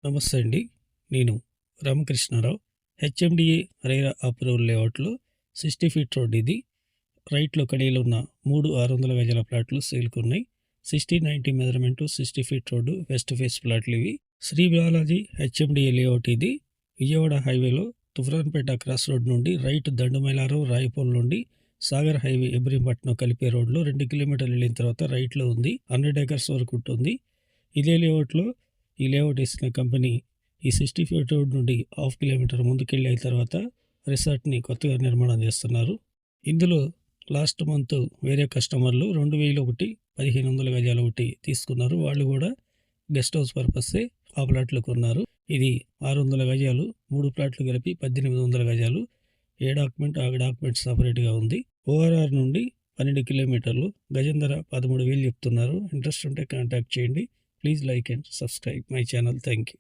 నమస్తే అండి. నేను రామకృష్ణారావు. హెచ్ఎండిఏ హరేరా అప్రూవల్ లేఅవుట్లో 60 ఫీట్ రోడ్ ఇది. రైట్లో కడియలో ఉన్న 3 600 గజాల ప్లాట్లు సేల్కున్నాయి. 60-90 measurement 60 feet road west face ప్లాట్లు ఇవి. శ్రీ బాలాజీ హెచ్ఎండిఏ లేఅవుట్ ఇది. విజయవాడ హైవేలో తుఫ్రాన్పేట క్రాస్ రోడ్ నుండి రైట్ దండుమైలారం రాయపూల్ నుండి సాగర్ హైవే ఇబ్రహీంపట్నం కలిపే రోడ్లో 2 కిలోమీటర్లు వెళ్ళిన తర్వాత రైట్లో ఉంది. 100 acres వరకు ఉంటుంది. ఇదే లేఅవుట్లో ఈ లేఅవుట్ ఇస్తున్న కంపెనీ ఈ 60 ఫీట్ రోడ్ నుండి 1/2 కిలోమీటర్ ముందుకెళ్ళి అయిన తర్వాత రిసార్ట్ని కొత్తగా నిర్మాణం చేస్తున్నారు. ఇందులో లాస్ట్ మంత్ వేరే కస్టమర్లు 2001 1500 గజాలు ఒకటి తీసుకున్నారు. వాళ్ళు కూడా గెస్ట్ హౌస్ పర్పస్సే ఆ ప్లాట్లు కొన్నారు. ఇది 600 గజాలు, 3 ప్లాట్లు కలిపి 1800 గజాలు. ఏ డాక్యుమెంట్ ఆ డాక్యుమెంట్ సపరేట్గా ఉంది. ఓఆర్ఆర్ నుండి 12 కిలోమీటర్లు, గజం ధర 13,000 చెప్తున్నారు. ఇంట్రెస్ట్ ఉంటే కాంటాక్ట్ చేయండి. Please like and subscribe my channel. Thank you.